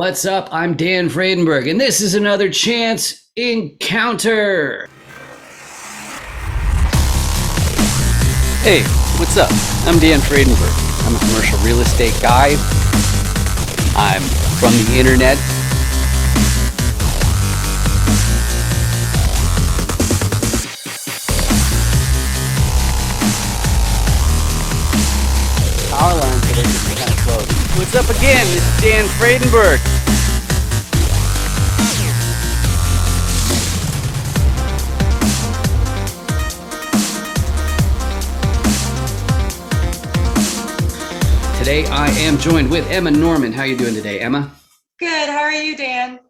What's up? I'm Dan Fredenberg, and this is another Chance Encounter. Hey, what's up? I'm Dan Fredenberg. I'm a commercial real estate guy. I'm from the internet. Power lines are kind of close. What's up again? This is Dan Fredenberg. Today I am joined with Emma Norman. How are you doing today, Emma? Good. How are you, Dan?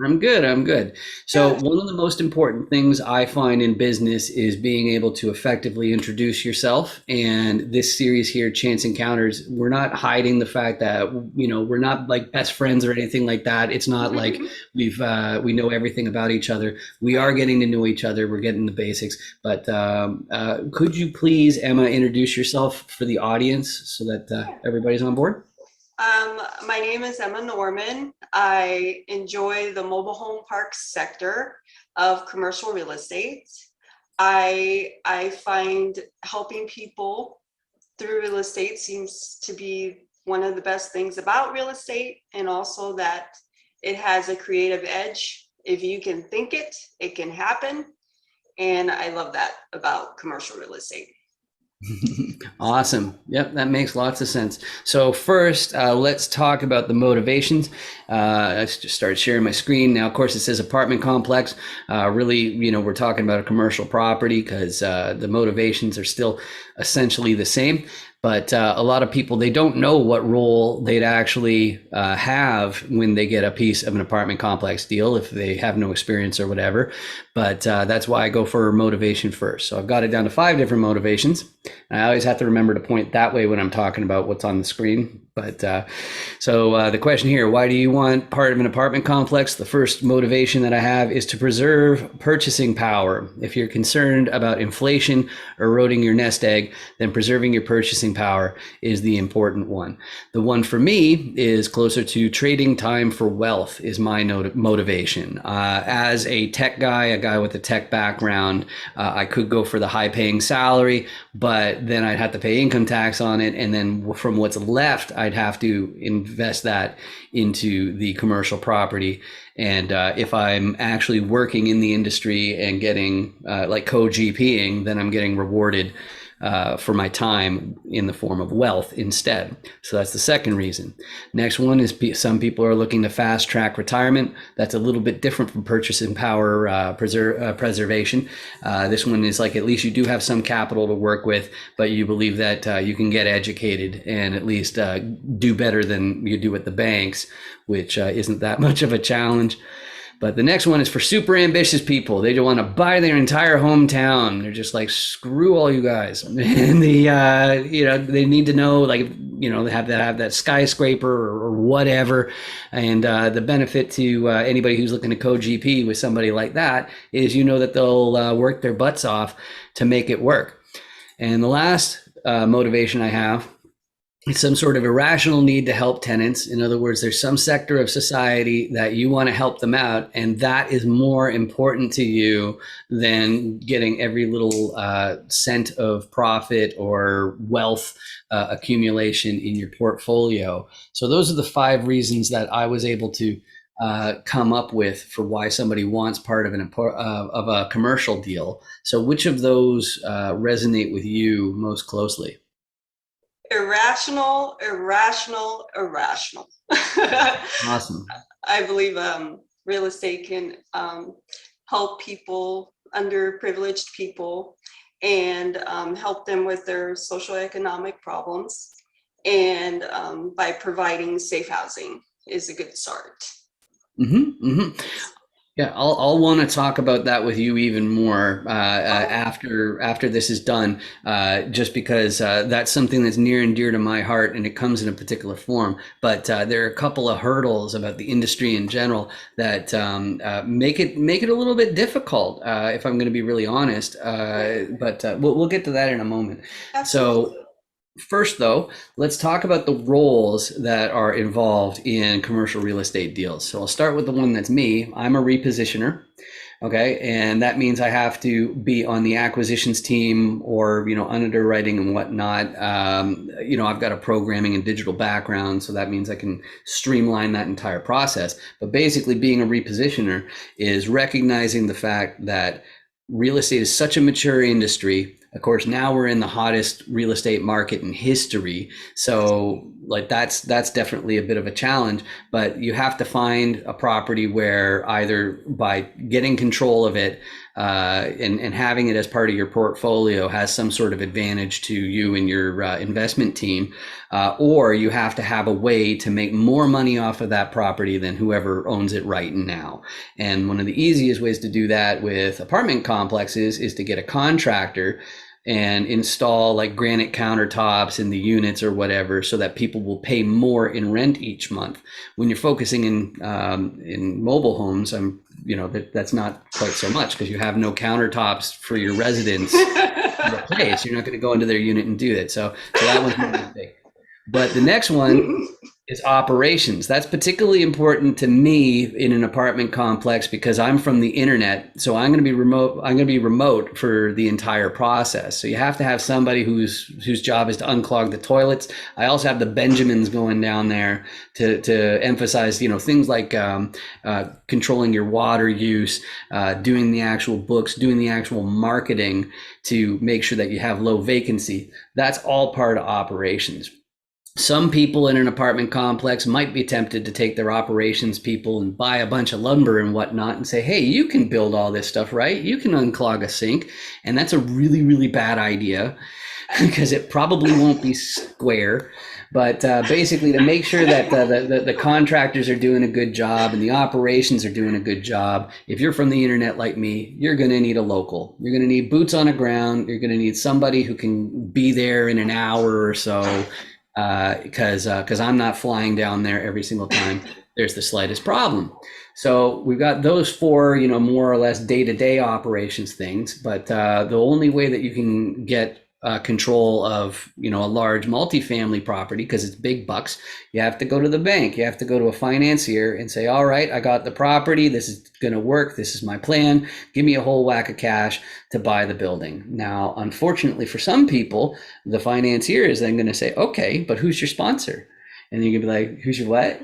I'm good. I'm good. So, Good. one of the most important things I find in business is being able to effectively introduce yourself. And this series here, Chance Encounters, we're not hiding the fact that we're not like best friends or anything like that. It's not like we know everything about each other. We are getting to know each other. We're getting the basics. But could you please, Emma, introduce yourself for the audience so that everybody's on board? My name is Emma Norman. I enjoy the mobile home park sector of commercial real estate. I find helping people through real estate seems to be one of the best things about real estate, and also that it has a creative edge. If you can think it, it can happen. And I love that about commercial real estate. Awesome. Yep, that makes lots of sense. So first, let's talk about the motivations. I just started sharing my screen. Now, of course, it says apartment complex. Really, we're talking about a commercial property because the motivations are still essentially the same. But a lot of people, they don't know what role they'd actually have when they get a piece of an apartment complex deal if they have no experience or whatever. But that's why I go for motivation first. So I've got it down to 5 different motivations. I always have to remember to point that way when I'm talking about what's on the screen. But so the question here, why do you want part of an apartment complex? The first motivation that I have is to preserve purchasing power. If you're concerned about inflation eroding your nest egg, then preserving your purchasing power is the important one. The one for me is closer to trading time for wealth is my motivation. As a tech guy, a guy with a tech background, I could go for the high paying salary, but then I'd have to pay income tax on it. And then from what's left, I'd have to invest that into the commercial property. And if I'm actually working in the industry and getting like co-GPing, then I'm getting rewarded for my time in the form of wealth instead. So that's the second reason. Next one is some people are looking to fast track retirement. That's a little bit different from purchasing power preservation. This one is like at least you do have some capital to work with, but you believe that you can get educated and at least do better than you do at the banks, which isn't that much of a challenge. But the next one is for super ambitious people. They don't want to buy their entire hometown. They're just like, screw all you guys. And they need to know, like, they have that skyscraper or whatever. And the benefit to anybody who's looking to co-GP with somebody like that is, that they'll work their butts off to make it work. And the last motivation I have, it's some sort of irrational need to help tenants. In other words, there's some sector of society that you want to help them out, and that is more important to you than getting every little cent of profit or wealth accumulation in your portfolio. So those are the 5 reasons that I was able to come up with for why somebody wants part of of a commercial deal. So which of those resonate with you most closely? Irrational, irrational, irrational. Awesome. I believe real estate can help people, underprivileged people, and help them with their social economic problems. And by providing safe housing is a good start. Mm-hmm, mm-hmm. Yeah, I'll want to talk about that with you even more after this is done, just because that's something that's near and dear to my heart, and it comes in a particular form. But there are a couple of hurdles about the industry in general that make it a little bit difficult, if I'm going to be really honest. But we'll get to that in a moment. Absolutely. So First, though, let's talk about the roles that are involved in commercial real estate deals. So I'll start with the one that's me. I'm a repositioner. Okay. And that means I have to be on the acquisitions team or, underwriting and whatnot. I've got a programming and digital background. So that means I can streamline that entire process. But basically, being a repositioner is recognizing the fact that real estate is such a mature industry. Of course, now we're in the hottest real estate market in history. So like that's definitely a bit of a challenge, but you have to find a property where either by getting control of it and having it as part of your portfolio has some sort of advantage to you and your investment team, or you have to have a way to make more money off of that property than whoever owns it right now. And one of the easiest ways to do that with apartment complexes is to get a contractor and install like granite countertops in the units or whatever, so that people will pay more in rent each month. When you're focusing in mobile homes, that's not quite so much because you have no countertops for your residents to replace. You're not going to go into their unit and do that. So that one's not that big. But the next one is operations. That's particularly important to me in an apartment complex because I'm from the internet. So I'm going to be remote. I'm going to be remote for the entire process. So you have to have somebody whose job is to unclog the toilets. I also have the Benjamins going down there to emphasize, things like controlling your water use, doing the actual books, doing the actual marketing to make sure that you have low vacancy. That's all part of operations. Some people in an apartment complex might be tempted to take their operations people and buy a bunch of lumber and whatnot and say, hey, you can build all this stuff, right? You can unclog a sink. And that's a really, really bad idea because it probably won't be square. But basically, to make sure that the contractors are doing a good job and the operations are doing a good job, if you're from the internet like me, you're going to need a local. You're going to need boots on the ground. You're going to need somebody who can be there in an hour or so. Because I'm not flying down there every single time there's the slightest problem. So we've got those four, more or less day-to-day operations things. But the only way that you can get control of, a large multifamily property, because it's big bucks, you have to go to the bank. You have to go to a financier and say, all right, I got the property. This is going to work. This is my plan. Give me a whole whack of cash to buy the building. Now, unfortunately for some people, the financier is then going to say, okay, but who's your sponsor? And you're going to be like, who's your what?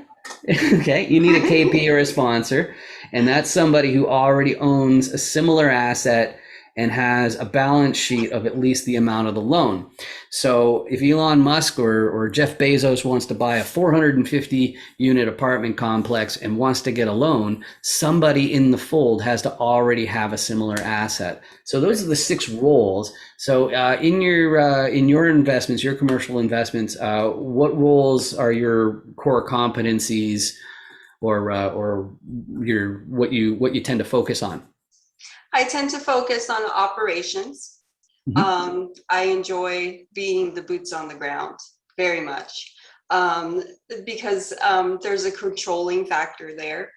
Okay, you need a KP or a sponsor. And that's somebody who already owns a similar asset and has a balance sheet of at least the amount of the loan. So if Elon Musk or Jeff Bezos wants to buy a 450 unit apartment complex and wants to get a loan, somebody in the fold has to already have a similar asset. So those are the 6 roles. So in your investments, your commercial investments, what roles are your core competencies or your what you tend to focus on? I tend to focus on operations. I enjoy being the boots on the ground very much because there's a controlling factor there,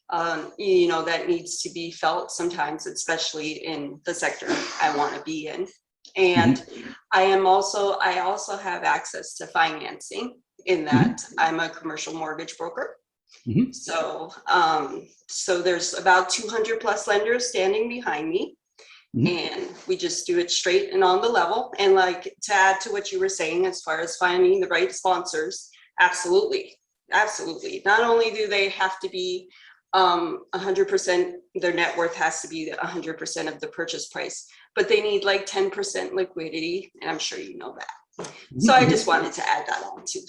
that needs to be felt sometimes, especially in the sector I want to be in. And I also have access to financing in that I'm a commercial mortgage broker. So there's about 200 plus lenders standing behind me, and we just do it straight and on the level. And like, to add to what you were saying, as far as finding the right sponsors, absolutely. Not only do they have to be 100%, their net worth has to be 100% of the purchase price, but they need like 10% liquidity. And I'm sure you know that. So I just wanted to add that on too.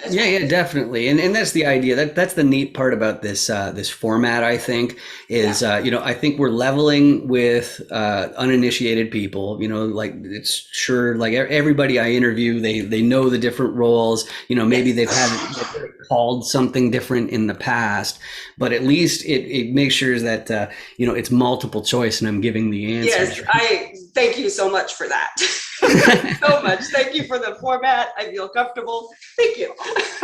Yeah, definitely. And that's the idea. That's the neat part about this this format, I think, is I think we're leveling with uninitiated people. Like, it's sure, like everybody I interview, they know the different roles. Maybe they've called something different in the past, but at least it makes sure that it's multiple choice and I'm giving the answers. Yes, I thank you so much for that. so much. Thank you for the format. I feel comfortable. Thank you.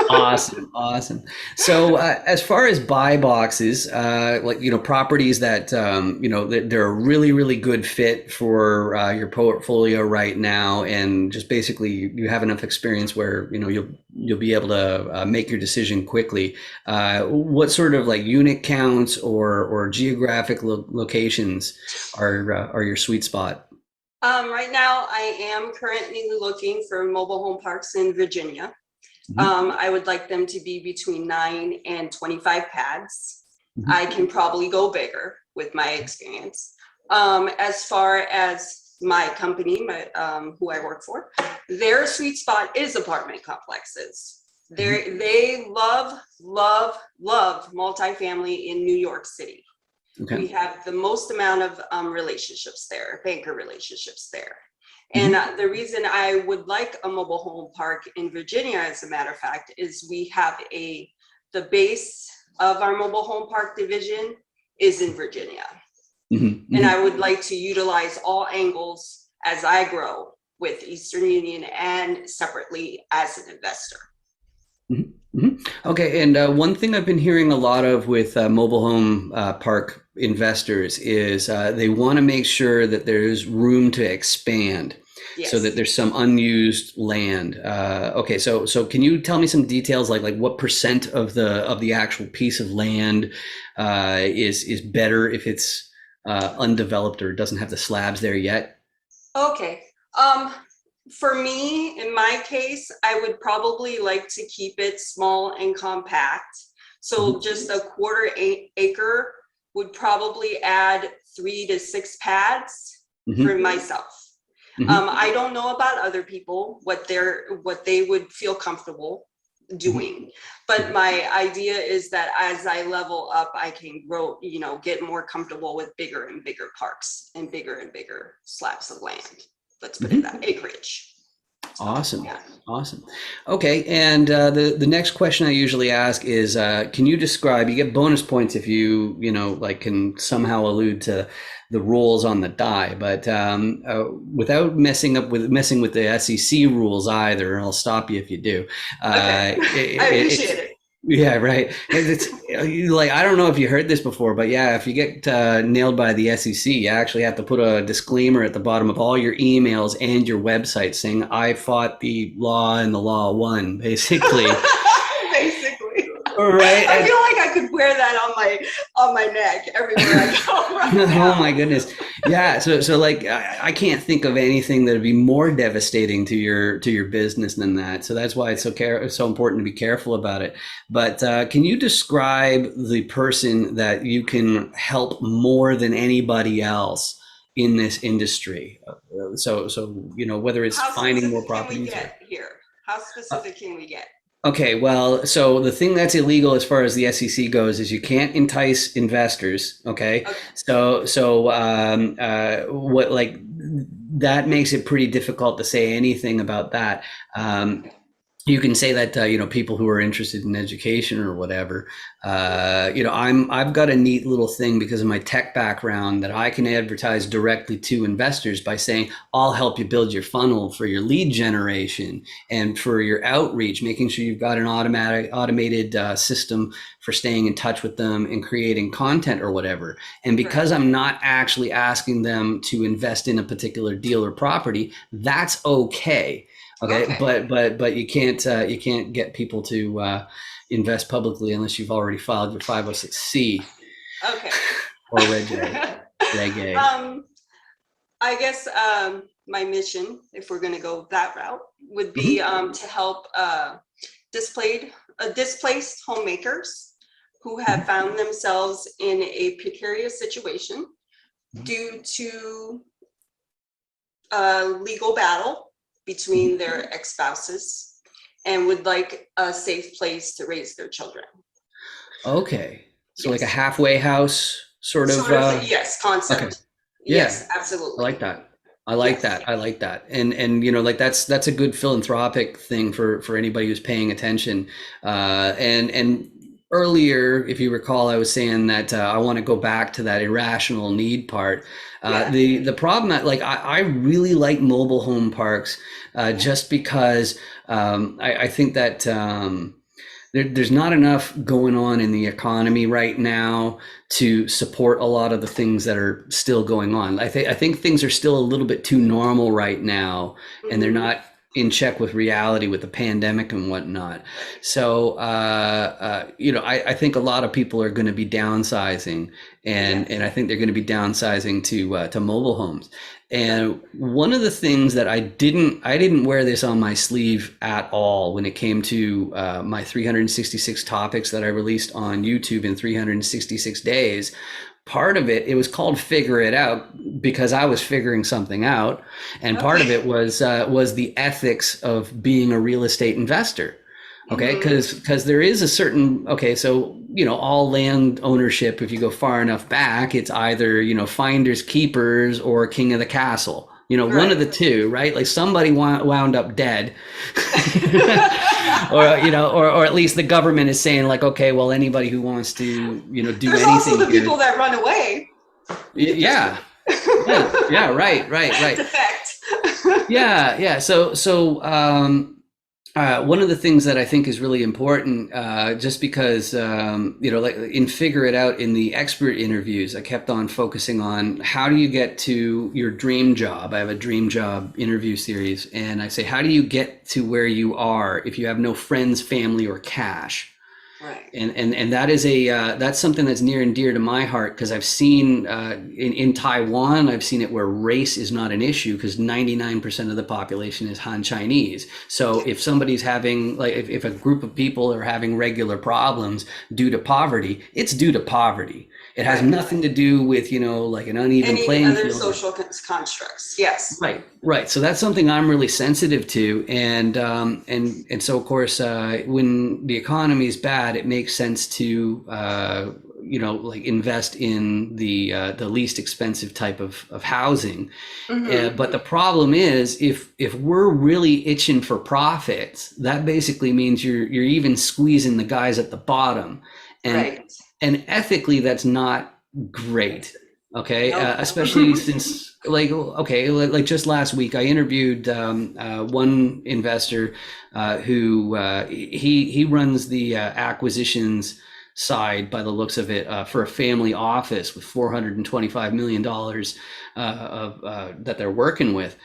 Awesome, awesome. So, as far as buy boxes, like properties that they're a really, really good fit for your portfolio right now, and just basically you have enough experience where you'll be able to make your decision quickly. What sort of like unit counts or geographic locations are your sweet spot? Right now, I am currently looking for mobile home parks in Virginia. Mhm, I would like them to be between 9 and 25 pads. mhm, I can probably go bigger with my experience. As far as my company, who I work for, their sweet spot is apartment complexes. mhm. They love multifamily in New York City. Okay. We have the most amount of relationships there, banker relationships there. And Mhm, the reason I would like a mobile home park in Virginia, as a matter of fact, is we have the base of our mobile home park division is in Virginia. mhm, And mhm. I would like to utilize all angles as I grow with Eastern Union and separately as an investor. Mhm, mhm. Okay, and one thing I've been hearing a lot of with mobile home park investors is they want to make sure that there's room to expand, so that Yes. there's some unused land. Okay, so can you tell me some details, like what percent of the actual piece of land is better if it's undeveloped or doesn't have the slabs there yet? Okay. Um, for me, in my case, I would probably like to keep it small and compact. So Mhm, just a quarter acre would probably add 3 to 6 pads for mhm, myself. mhm, I don't know about other people, what they would feel comfortable mhm, doing. But my idea is that as I level up, I can grow, get more comfortable with bigger and bigger parks and bigger slabs of land. Let's put it mhm. that acreage. So Awesome. yeah. Awesome. Okay. And the next question I usually ask is, can you describe, you get bonus points if like can somehow allude to the rules on the die, but without messing with the SEC rules either, and I'll stop you if you do. Okay. I It's, appreciate it. yeah, right. It's like, I don't know if you heard this before, but yeah, if you get nailed by the SEC, you actually have to put a disclaimer at the bottom of all your emails and your website saying, I fought the law and the law won, basically. Basically. Right. I feel like I could wear that on my neck everywhere I go right Oh my now. goodness. Yeah. So like I can't think of anything that would be more devastating to your business than that. So that's why it's so important to be careful about it. But can you describe the person that you can help more than anybody else in this industry? So whether it's How finding more specific can we properties or get here? How specific can we get? okay, well, so the thing that's illegal as far as the SEC goes is you can't entice investors. Okay, Okay. what like that makes it pretty difficult to say anything about that. You can say that people who are interested in education or whatever, I've got a neat little thing because of my tech background that I can advertise directly to investors by saying I'll help you build your funnel for your lead generation and for your outreach, making sure you've got an automated system for staying in touch with them and creating content or whatever. And Right. because I'm not actually asking them to invest in a particular deal or property, that's okay. Okay, Okay. but you can't get people to invest publicly unless you've already filed your 506C Okay. or Reg A. um, I guess my mission, if we're going to go that route, would be Mhm, to help displaced homemakers who have mhm, found themselves in a precarious situation mhm, due to legal battle mhm. between their ex-spouses and would like a safe place to raise their children. Okay, so like a Yes. halfway house sort of. Sort of, yes, Okay, concept. yeah, Yes, I like absolutely. that. I like Yes. that. I like that. And like that's a good philanthropic thing for anybody who's paying attention. And earlier, if you recall, I was saying that I want to go back to that irrational need part. Yeah. The problem that I really like mobile home parks just because I think that there's not enough going on in the economy right now to support a lot of the things that are still going on. I think things are still a little bit too normal right now, and they're Mhm. not in check with reality with the pandemic and whatnot. So, I think a lot of people are going to be downsizing, and I Yes. think they're going to be downsizing to mobile homes. And one of the things that I didn't wear this on my sleeve at all when it came to my 366 topics that I released on YouTube in 366 days. Part of it was called "Figure It Out" because I was figuring something out, and part of Okay. it was the ethics of being a real estate investor. Okay, Hmm. because there is a certain, okay, so all land ownership, if you go far enough back, it's either finders keepers or king of the castle. One of the Right. two, right? Like somebody wound up dead, or at least the government is saying like, okay, well, anybody who wants to do There's also anything the people here. that run away. Just Yeah, yeah, right. defect. Yeah. So one of the things that I think is really important, just because, like in Figure It Out in the expert interviews, I kept on focusing on how do you get to your dream job? I have a dream job interview series, and I say, how do you get to where you are if you have no friends, family, or cash? Right. And that is that's something that's near and dear to my heart because I've seen in Taiwan, I've seen it where race is not an issue because 99% of the population is Han Chinese. So if somebody's having like if a group of people are having regular problems due to poverty, it's due to poverty. It has Right. nothing to do with like an uneven Any playing other field. social constructs? Yes. Right. So that's something I'm really sensitive to, and so of course, when the economy is bad, it makes sense to like invest in the least expensive type of housing. Hmm. But the problem is, if we're really itching for profits, that basically means you're even squeezing the guys at the bottom, and Right. and ethically, that's not great. Okay, Nope. especially since like just last week, I interviewed one investor who he runs the acquisitions side by the looks of it for a family office with $425 million that they're working with.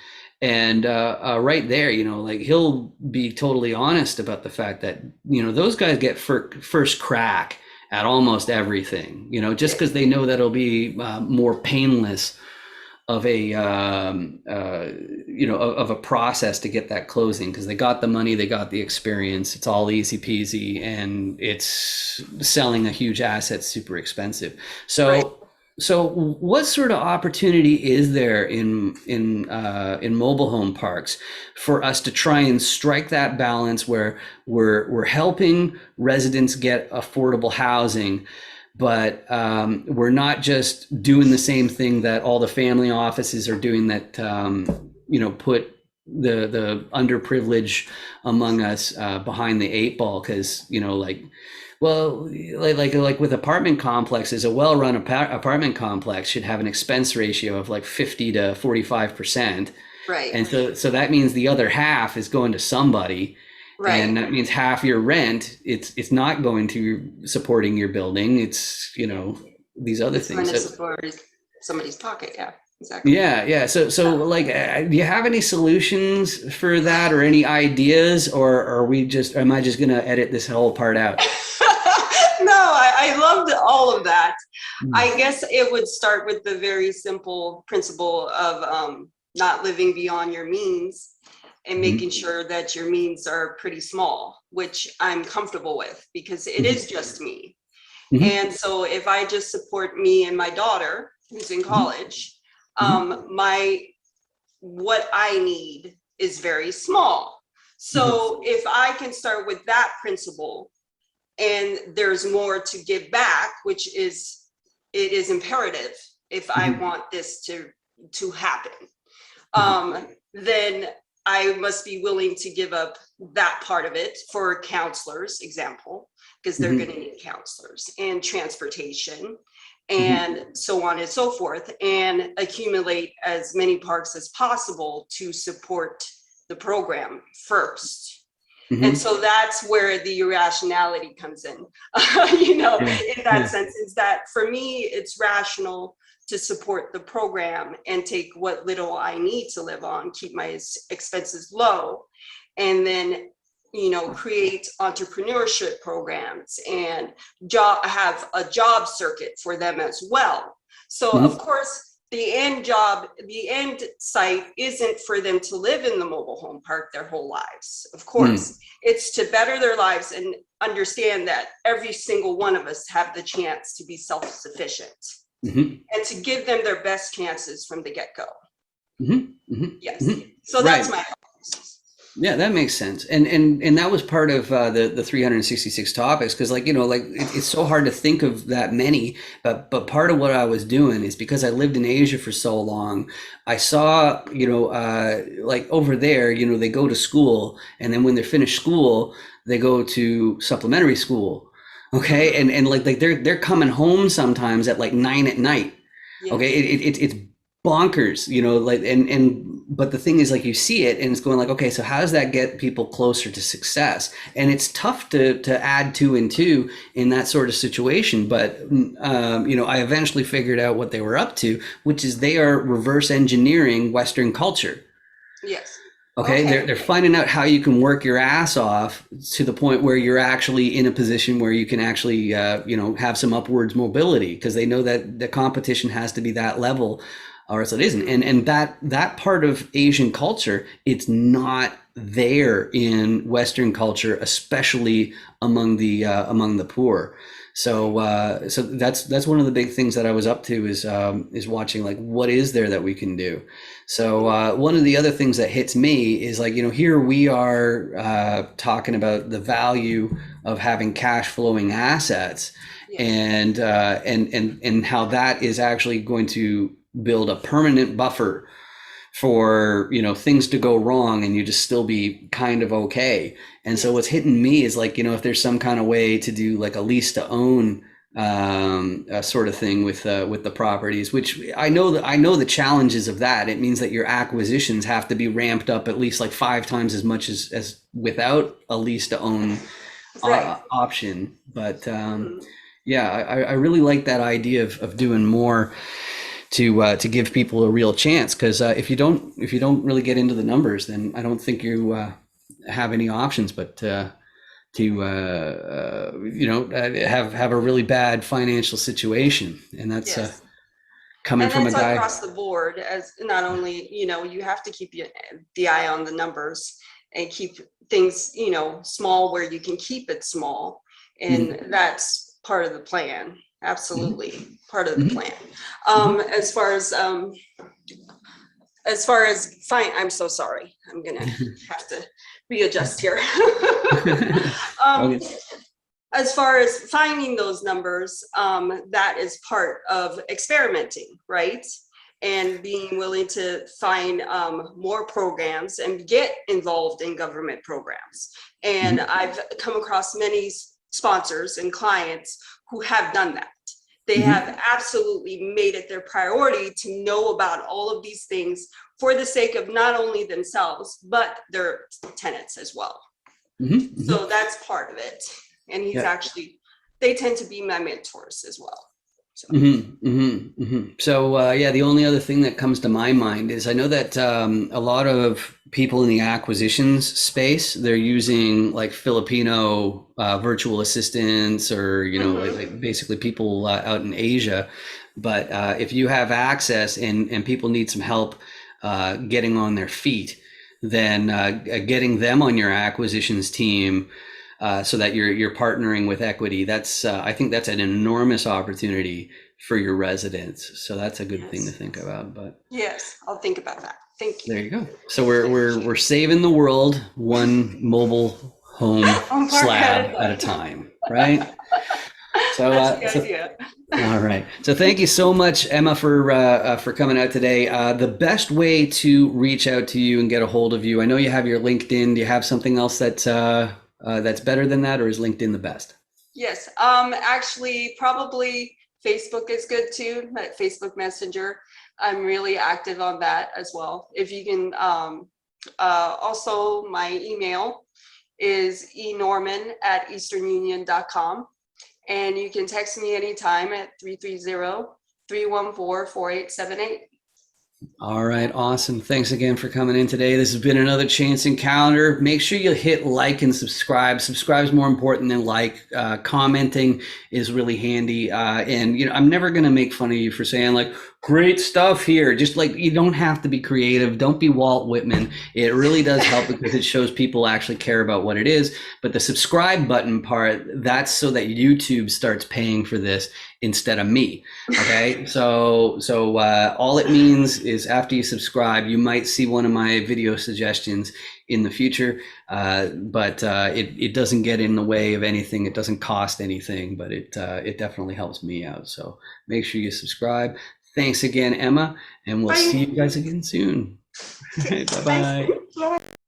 And right there, like he'll be totally honest about the fact that, those guys get first crack at almost everything, just because they know that it'll be more painless of a of a process to get that closing because they got the money, they got the experience, it's all easy peasy, and it's selling a huge asset super expensive. Right. So what sort of opportunity is there in mobile home parks for us to try and strike that balance where we're helping residents get affordable housing, but we're not just doing the same thing that all the family offices are doing that put the underprivileged among us behind the eight ball because well, like with apartment complexes, a well-run apartment complex should have an expense ratio of like 50 to 45%. Right. And so that means the other half is going to somebody. And Right. that means half your rent, it's not going to supporting your building. It's, these other It's going things. to So, support somebody's pocket. Yeah. Exactly. yeah. So like, do you have any solutions for that or any ideas, or am I just going to edit this whole part out? No, I loved all of that. I guess it would start with the very simple principle of not living beyond your means and making Mhm. sure that your means are pretty small, which I'm comfortable with because it is just me. Mhm. And so if I just support me and my daughter who's in Mhm. college, Mhm. my what I need is very small. Mhm. So if I can start with that principle and there's more to give back, which is it is imperative if I Mhm. want this to happen. Mhm. Then I must be willing to give up that part of it for counselors, example, because they're going to need counselors, and transportation, and so on and so forth, and accumulate as many parks as possible to support the program first. And so that's where the irrationality comes in, in that sense, is that for me, it's rational to support the program and take what little I need to live on, keep my expenses low, and then, create entrepreneurship programs and have a job circuit for them as well. So of course, the end site isn't for them to live in the mobile home park their whole lives. Of course, it's to better their lives and understand that every single one of us have the chance to be self-sufficient. And to give them their best chances from the get-go. Yes. So that's my focus. Yeah, that makes sense. And that was part of the 366 topics, because it's so hard to think of that many, but part of what I was doing is because I lived in Asia for so long, I saw, over there, they go to school, and then when they're finished school, they go to supplementary school. Okay. And they're coming home sometimes at 9 at night. Yes. Okay. It's bonkers, but the thing is, you see it and it's going okay, so how does that get people closer to success? And it's tough to add 2 and 2 in that sort of situation. But, I eventually figured out what they were up to, which is they are reverse engineering Western culture. Yes. Okay. They're finding out how you can work your ass off to the point where you're actually in a position where you can actually, have some upwards mobility, because they know that the competition has to be that level, or else it isn't. And that part of Asian culture, it's not there in Western culture, especially among the poor. So that's one of the big things that I was up to is watching what is there that we can do. So one of the other things that hits me is here we are talking about the value of having cash flowing assets, and how that is actually going to build a permanent buffer for things to go wrong and you just still be kind of okay. And so what's hitting me is if there's some kind of way to do a lease to own sort of thing with the properties, which I know the challenges of that. It means that your acquisitions have to be ramped up at least 5 times as much as without a lease to own option. But I really like that idea of doing more to give people a real chance, because if you don't really get into the numbers, then I don't think you have any options but to have a really bad financial situation. And that's coming from a guy across the board, as not only you have to keep the eye on the numbers and keep things small where you can keep it small, and that's part of the plan. Absolutely part of the plan. As far as fine, I'm so sorry. I'm gonna have to readjust here. As far as finding those numbers, that is part of experimenting, right? And being willing to find more programs and get involved in government programs. And I've come across many sponsors and clients who have done that. They have absolutely made it their priority to know about all of these things for the sake of not only themselves, but their tenants as well. So that's part of it. And they tend to be my mentors as well. So. So the only other thing that comes to my mind is I know that a lot of people in the acquisitions space, they're using Filipino virtual assistants, or basically people out in Asia. But if you have access and people need some help getting on their feet, then getting them on your acquisitions team, so that you're partnering with equity, that's I think that's an enormous opportunity for your residents. So that's a good thing to think about. But yes, I'll think about that. Thank you. There you go. So we're saving the world one mobile home slab at a time, right? So, that's a good idea. All right. So thank you so much, Emma, for coming out today. The best way to reach out to you and get a hold of you. I know you have your LinkedIn. Do you have something else that's better than that, or is LinkedIn the best? Yes, actually, probably Facebook is good too, that Facebook Messenger. I'm really active on that as well. If you can, also my email is enorman@easternunion.com, and you can text me anytime at 330-314-4878. All right, awesome. Thanks again for coming in today. This has been another Chance Encounter. Make sure you hit like and subscribe. Subscribe is more important than like. Commenting is really handy. And I'm never gonna make fun of you for saying like great stuff here. Just like you don't have to be creative. Don't be Walt Whitman. It really does help because it shows people actually care about what it is. But the subscribe button part, that's so that YouTube starts paying for this instead of me. Okay, so all it means is after you subscribe, you might see one of my video suggestions in the future, but it doesn't get in the way of anything. It doesn't cost anything, but it definitely helps me out. So make sure you subscribe. Thanks again, Emma, and we'll Bye. see you guys again soon. Bye Thanks. bye.